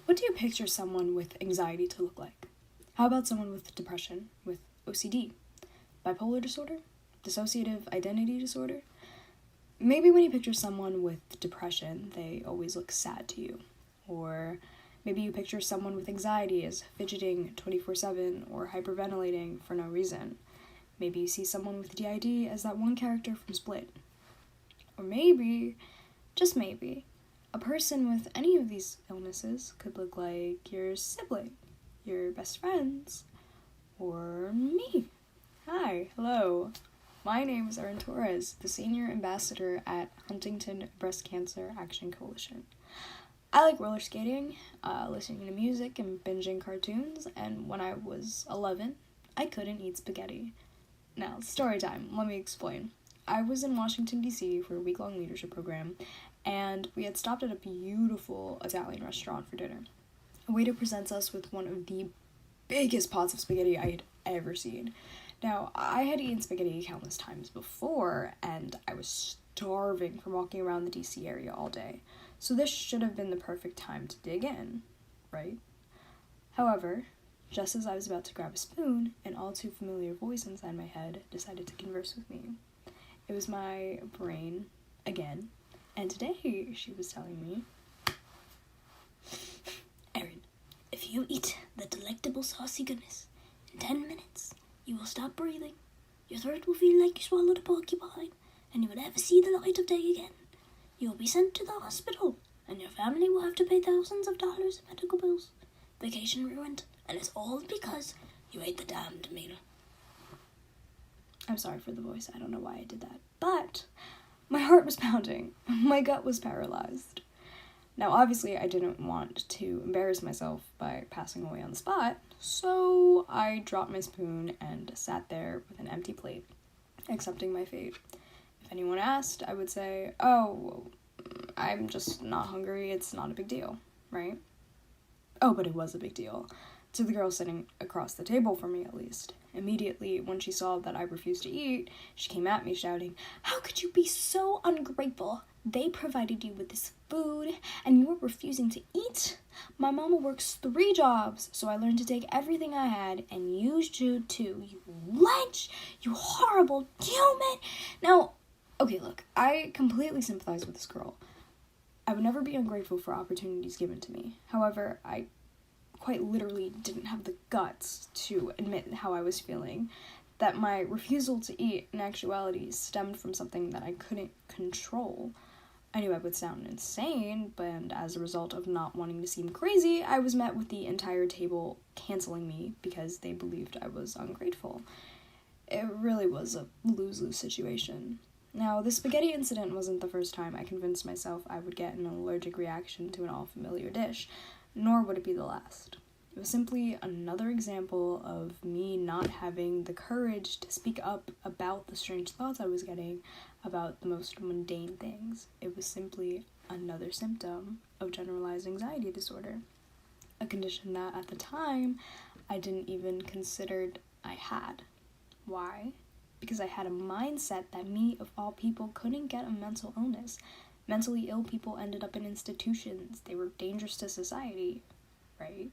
What do you picture someone with anxiety to look like? How about someone with depression, with OCD, bipolar disorder, dissociative identity disorder? Maybe when you picture someone with depression, they always look sad to you. Or maybe you picture someone with anxiety as fidgeting 24/7 or hyperventilating for no reason. Maybe you see someone with DID as that one character from Split. Or maybe, just maybe, a person with any of these illnesses could look like your sibling, your best friends, or me. Hi, hello. My name is Erin Torres, the Senior Ambassador at Huntington Breast Cancer Action Coalition. I like roller skating, listening to music, and binging cartoons, and when I was 11, I couldn't eat spaghetti. Now, story time, let me explain. I was in Washington, D.C. for a week-long leadership program, and we had stopped at a beautiful Italian restaurant for dinner. A waiter presents us with one of the biggest pots of spaghetti I had ever seen. Now, I had eaten spaghetti countless times before, and I was starving from walking around the D.C. area all day, so this should have been the perfect time to dig in, right? However, just as I was about to grab a spoon, an all too familiar voice inside my head decided to converse with me. It was my brain, again, and today she was telling me, Erin, if you eat the delectable saucy goodness, in 10 minutes, you will stop breathing, your throat will feel like you swallowed a porcupine, and you will never see the light of day again. You will be sent to the hospital, and your family will have to pay thousands of dollars in medical bills. Vacation ruined, and it's all because you ate the damned meal. I'm sorry for the voice, I don't know why I did that. But my heart was pounding, my gut was paralyzed. Now, obviously, I didn't want to embarrass myself by passing away on the spot, so I dropped my spoon and sat there with an empty plate, accepting my fate. If anyone asked, I would say, oh, I'm just not hungry, it's not a big deal, right? Oh, but it was a big deal. To the girl sitting across the table from me, at least. Immediately, when she saw that I refused to eat, she came at me shouting, "How could you be so ungrateful? They provided you with this food, and you're refusing to eat? My mama works 3 jobs, so I learned to take everything I had and used you too, you wench, you horrible human." Now, okay, look, I completely sympathize with this girl. I would never be ungrateful for opportunities given to me. However, I quite literally didn't have the guts to admit how I was feeling, that my refusal to eat in actuality stemmed from something that I couldn't control. I knew I would sound insane, but as a result of not wanting to seem crazy, I was met with the entire table canceling me because they believed I was ungrateful. It really was a lose-lose situation. Now, the spaghetti incident wasn't the first time I convinced myself I would get an allergic reaction to an all-familiar dish, nor would it be the last. It was simply another example of me not having the courage to speak up about the strange thoughts I was getting about the most mundane things. It was simply another symptom of generalized anxiety disorder, a condition that at the time I didn't even consider I had. Why? Because I had a mindset that me, of all people, couldn't get a mental illness. Mentally ill people ended up in institutions. They were dangerous to society, right?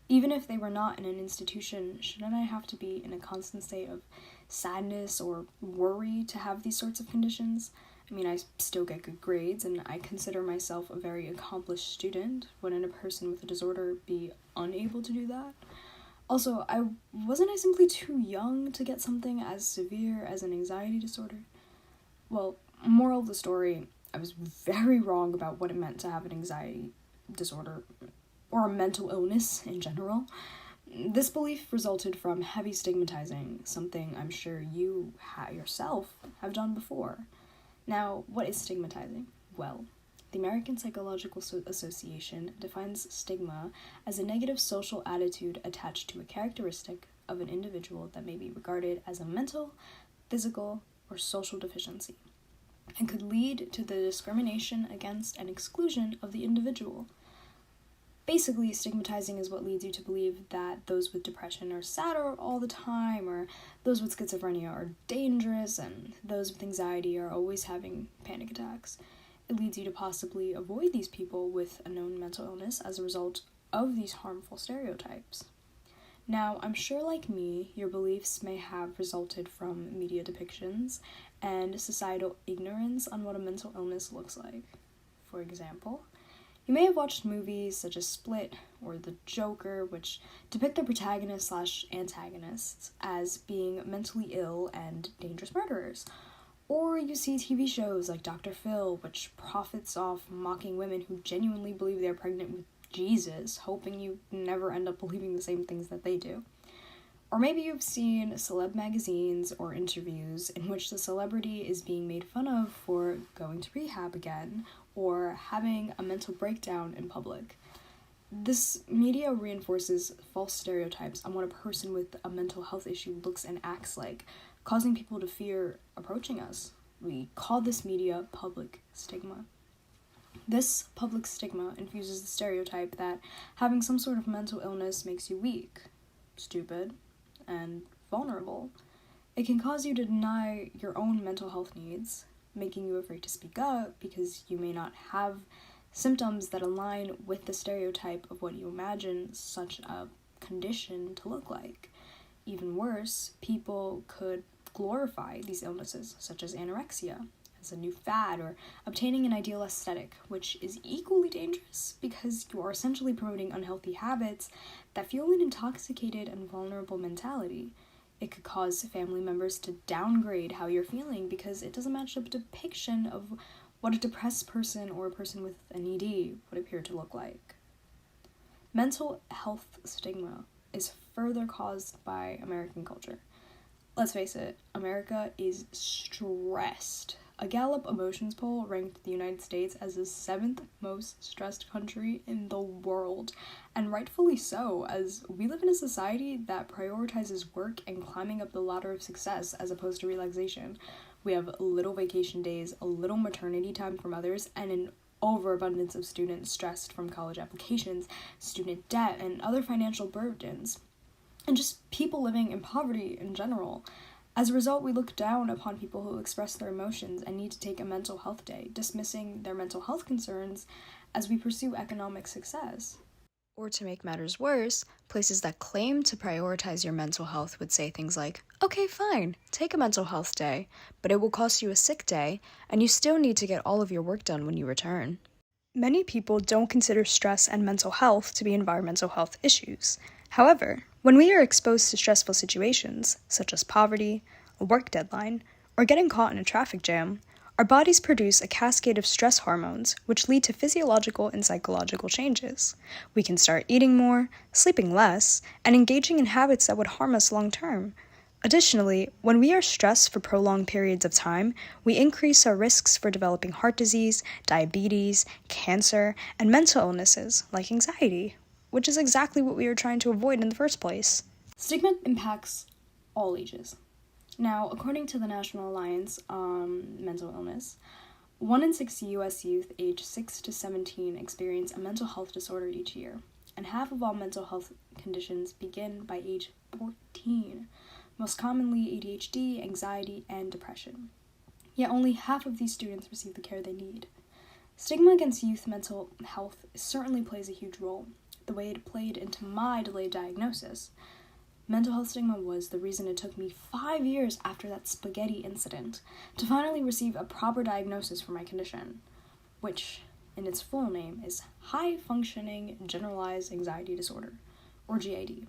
Even if they were not in an institution, shouldn't I have to be in a constant state of sadness or worry to have these sorts of conditions? I mean, I still get good grades, and I consider myself a very accomplished student. Wouldn't a person with a disorder be unable to do that? Also, wasn't I simply too young to get something as severe as an anxiety disorder? Well, moral of the story, I was very wrong about what it meant to have an anxiety disorder, or a mental illness in general. This belief resulted from heavy stigmatizing, something I'm sure you yourself have done before. Now, what is stigmatizing? Well, the American Psychological Association defines stigma as a negative social attitude attached to a characteristic of an individual that may be regarded as a mental, physical, or social deficiency, and could lead to the discrimination against and exclusion of the individual. Basically, stigmatizing is what leads you to believe that those with depression are sad all the time, or those with schizophrenia are dangerous, and those with anxiety are always having panic attacks. it leads you to possibly avoid these people with a known mental illness as a result of these harmful stereotypes. Now, I'm sure like me, your beliefs may have resulted from media depictions and societal ignorance on what a mental illness looks like. For example, you may have watched movies such as Split or The Joker, which depict the protagonists/antagonists as being mentally ill and dangerous murderers. Or you see TV shows like Dr. Phil, which profits off mocking women who genuinely believe they're pregnant with Jesus, hoping you never end up believing the same things that they do. Or maybe you've seen celeb magazines or interviews in which the celebrity is being made fun of for going to rehab again or having a mental breakdown in public. This media reinforces false stereotypes on what a person with a mental health issue looks and acts like, causing people to fear approaching us. We call this media public stigma. This public stigma infuses the stereotype that having some sort of mental illness makes you weak, stupid, and vulnerable. It can cause you to deny your own mental health needs, making you afraid to speak up because you may not have symptoms that align with the stereotype of what you imagine such a condition to look like. Even worse, people could glorify these illnesses, such as anorexia, as a new fad, or obtaining an ideal aesthetic, which is equally dangerous because you are essentially promoting unhealthy habits that fuel an intoxicated and vulnerable mentality. It could cause family members to downgrade how you're feeling because it doesn't match up a depiction of what a depressed person or a person with an ED would appear to look like. Mental health stigma is further caused by American culture. Let's face it, America is stressed. A Gallup emotions poll ranked the United States as the 7th most stressed country in the world, and rightfully so, as we live in a society that prioritizes work and climbing up the ladder of success as opposed to relaxation. We have little vacation days, a little maternity time from others, and an overabundance of students stressed from college applications, student debt, and other financial burdens, and just people living in poverty in general. As a result, we look down upon people who express their emotions and need to take a mental health day, dismissing their mental health concerns as we pursue economic success. Or to make matters worse, places that claim to prioritize your mental health would say things like, okay, fine, take a mental health day, but it will cost you a sick day, and you still need to get all of your work done when you return. Many people don't consider stress and mental health to be environmental health issues. However, when we are exposed to stressful situations, such as poverty, a work deadline, or getting caught in a traffic jam, our bodies produce a cascade of stress hormones which lead to physiological and psychological changes. We can start eating more, sleeping less, and engaging in habits that would harm us long term. Additionally, when we are stressed for prolonged periods of time, we increase our risks for developing heart disease, diabetes, cancer, and mental illnesses like anxiety, which is exactly what we are trying to avoid in the first place. Stigma impacts all ages. Now, according to the National Alliance on Mental Illness, 1 in 6 U.S. youth aged 6 to 17 experience a mental health disorder each year, and half of all mental health conditions begin by age 14, most commonly ADHD, anxiety, and depression. Yet only half of these students receive the care they need. Stigma against youth mental health certainly plays a huge role, the way it played into my delayed diagnosis. Mental health stigma was the reason it took me 5 years after that spaghetti incident to finally receive a proper diagnosis for my condition, which, in its full name, is High-Functioning Generalized Anxiety Disorder, or GAD.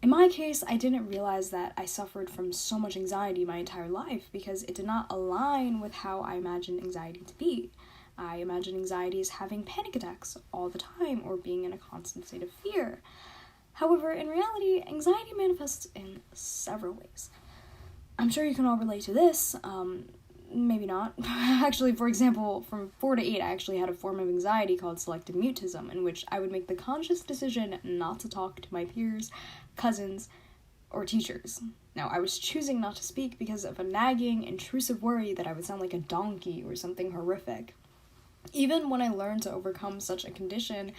In my case, I didn't realize that I suffered from so much anxiety my entire life because it did not align with how I imagined anxiety to be. I imagined anxiety as having panic attacks all the time or being in a constant state of fear. However, in reality, anxiety manifests in several ways. I'm sure you can all relate to this, maybe not. Actually, for example, from 4 to 8, I actually had a form of anxiety called Selective Mutism, in which I would make the conscious decision not to talk to my peers, cousins, or teachers. Now, I was choosing not to speak because of a nagging, intrusive worry that I would sound like a donkey or something horrific. Even when I learned to overcome such a condition,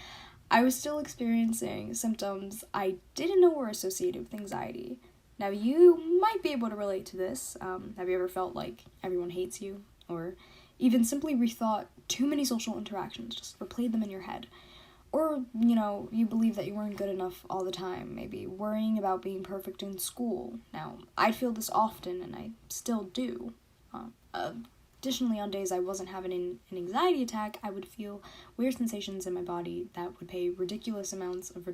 I was still experiencing symptoms I didn't know were associated with anxiety. Now, you might be able to relate to this. Have you ever felt like everyone hates you? Or even simply rethought too many social interactions, just replayed them in your head. Or, you believe that you weren't good enough all the time, maybe worrying about being perfect in school. Now, I feel this often, and I still do. Additionally, on days I wasn't having an anxiety attack, I would feel weird sensations in my body that would pay ridiculous amounts of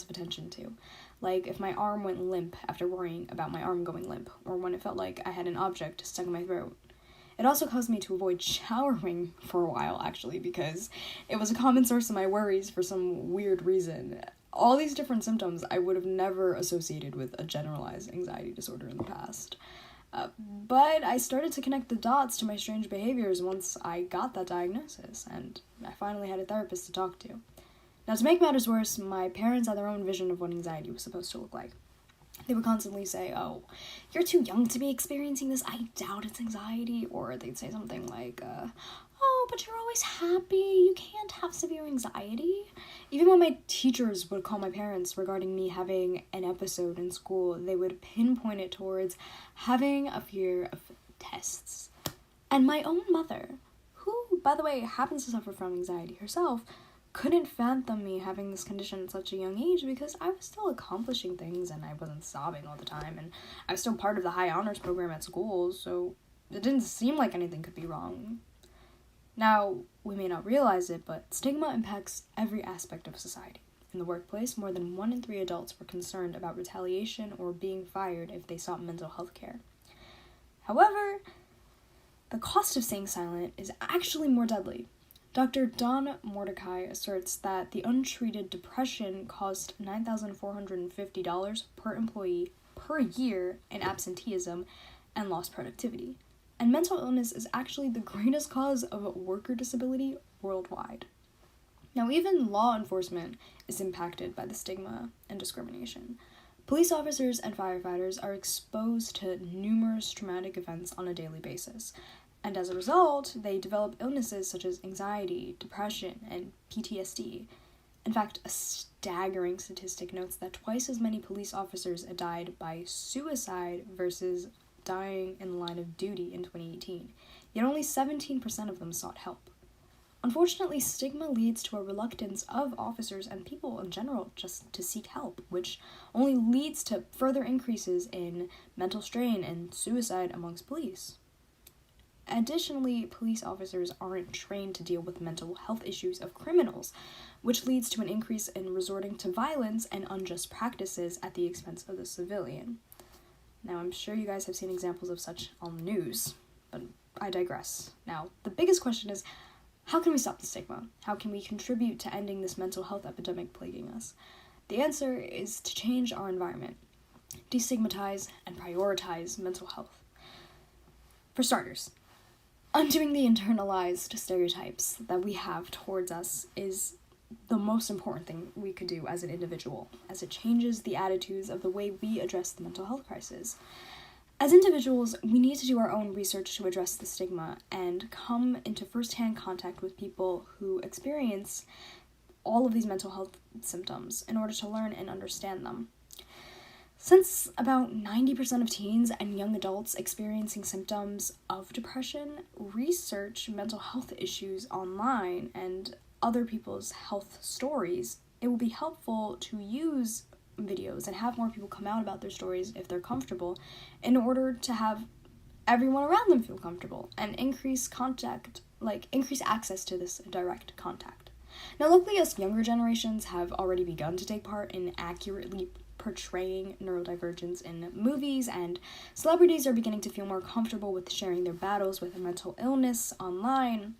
attention to. Like if my arm went limp after worrying about my arm going limp, or when it felt like I had an object stuck in my throat. It also caused me to avoid showering for a while, actually, because it was a common source of my worries for some weird reason. All these different symptoms I would have never associated with a generalized anxiety disorder in the past. But I started to connect the dots to my strange behaviors once I got that diagnosis, and I finally had a therapist to talk to. Now, to make matters worse, my parents had their own vision of what anxiety was supposed to look like. They would constantly say, "Oh, you're too young to be experiencing this, I doubt it's anxiety," or they'd say something like, "Oh, but you're always happy, you can't have severe anxiety." Even when my teachers would call my parents regarding me having an episode in school, they would pinpoint it towards having a fear of tests. And my own mother, who, by the way, happens to suffer from anxiety herself, couldn't fathom me having this condition at such a young age because I was still accomplishing things and I wasn't sobbing all the time, and I was still part of the high honors program at school, so it didn't seem like anything could be wrong. Now, we may not realize it, but stigma impacts every aspect of society. In the workplace, more than 1 in 3 adults were concerned about retaliation or being fired if they sought mental health care. However, the cost of staying silent is actually more deadly. Dr. Don Mordecai asserts that the untreated depression cost $9,450 per employee per year in absenteeism and lost productivity. And mental illness is actually the greatest cause of worker disability worldwide. Now, even law enforcement is impacted by the stigma and discrimination. Police officers and firefighters are exposed to numerous traumatic events on a daily basis. And as a result, they develop illnesses such as anxiety, depression, and PTSD. In fact, a staggering statistic notes that twice as many police officers died by suicide versus dying in the line of duty in 2018, yet only 17% of them sought help. Unfortunately, stigma leads to a reluctance of officers and people in general just to seek help, which only leads to further increases in mental strain and suicide amongst police. Additionally, police officers aren't trained to deal with mental health issues of criminals, which leads to an increase in resorting to violence and unjust practices at the expense of the civilian. Now, I'm sure you guys have seen examples of such on the news, but I digress. Now, the biggest question is, how can we stop the stigma? How can we contribute to ending this mental health epidemic plaguing us? The answer is to change our environment, destigmatize and prioritize mental health. For starters, undoing the internalized stereotypes that we have towards us is the most important thing we could do as an individual, as it changes the attitudes of the way we address the mental health crisis. As individuals, we need to do our own research to address the stigma and come into first-hand contact with people who experience all of these mental health symptoms in order to learn and understand them. Since about 90% of teens and young adults experiencing symptoms of depression research mental health issues online and other people's health stories, it will be helpful to use videos and have more people come out about their stories if they're comfortable in order to have everyone around them feel comfortable and increase access to this direct contact. Now, luckily, us younger generations have already begun to take part in accurately portraying neurodivergence in movies, and celebrities are beginning to feel more comfortable with sharing their battles with mental illness online,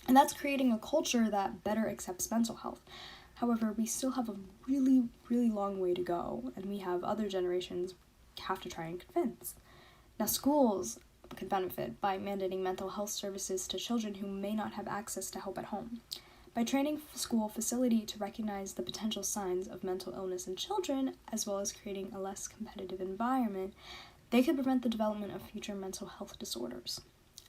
and that's creating a culture that better accepts mental health. However, we still have a really, really long way to go, and we have other generations have to try and convince. Now, schools could benefit by mandating mental health services to children who may not have access to help at home. By training school facility to recognize the potential signs of mental illness in children, as well as creating a less competitive environment, they could prevent the development of future mental health disorders.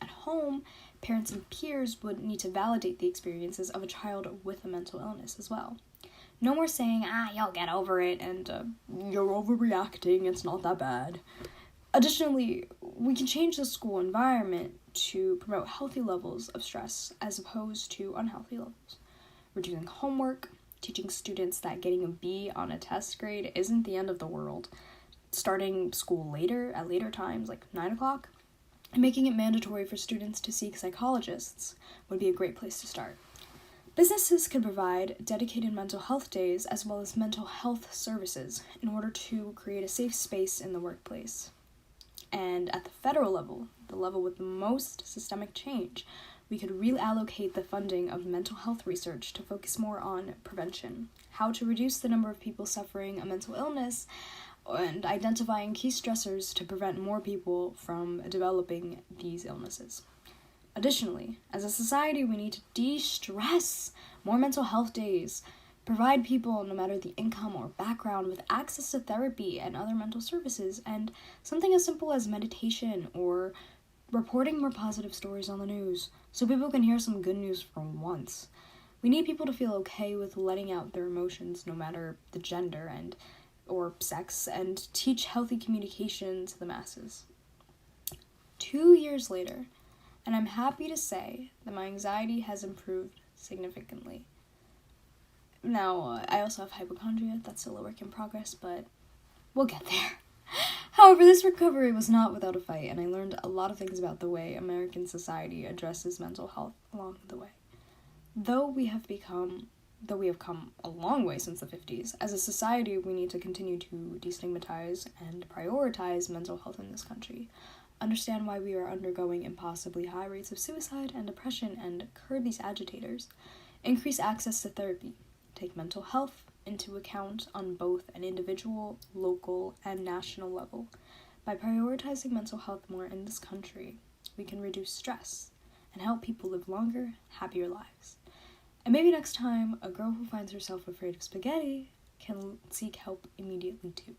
At home, parents and peers would need to validate the experiences of a child with a mental illness as well. No more saying, you'll get over it, and you're overreacting, it's not that bad. Additionally, we can change the school environment to promote healthy levels of stress as opposed to unhealthy levels. Reducing homework, teaching students that getting a B on a test grade isn't the end of the world, starting school later at later times, like 9 o'clock, and making it mandatory for students to seek psychologists would be a great place to start. Businesses can provide dedicated mental health days as well as mental health services in order to create a safe space in the workplace. And at the federal level, the level with the most systemic change, we could reallocate the funding of mental health research to focus more on prevention, how to reduce the number of people suffering a mental illness, and identifying key stressors to prevent more people from developing these illnesses. Additionally, as a society, we need to de-stress, more mental health days, provide people, no matter the income or background, with access to therapy and other mental services, and something as simple as meditation or reporting more positive stories on the news so people can hear some good news for once. We need people to feel okay with letting out their emotions, no matter the gender or sex, and teach healthy communication to the masses. 2 years later, and I'm happy to say that my anxiety has improved significantly. Now, I also have hypochondria. That's still a work in progress, but we'll get there. However, this recovery was not without a fight, and I learned a lot of things about the way American society addresses mental health along the way. Though we have come a long way since the 50s, as a society, we need to continue to destigmatize and prioritize mental health in this country, understand why we are undergoing impossibly high rates of suicide and depression, and curb these agitators, increase access to therapy, take mental health into account on both an individual, local, and national level. By prioritizing mental health more in this country, we can reduce stress and help people live longer, happier lives. And maybe next time, a girl who finds herself afraid of spaghetti can seek help immediately too.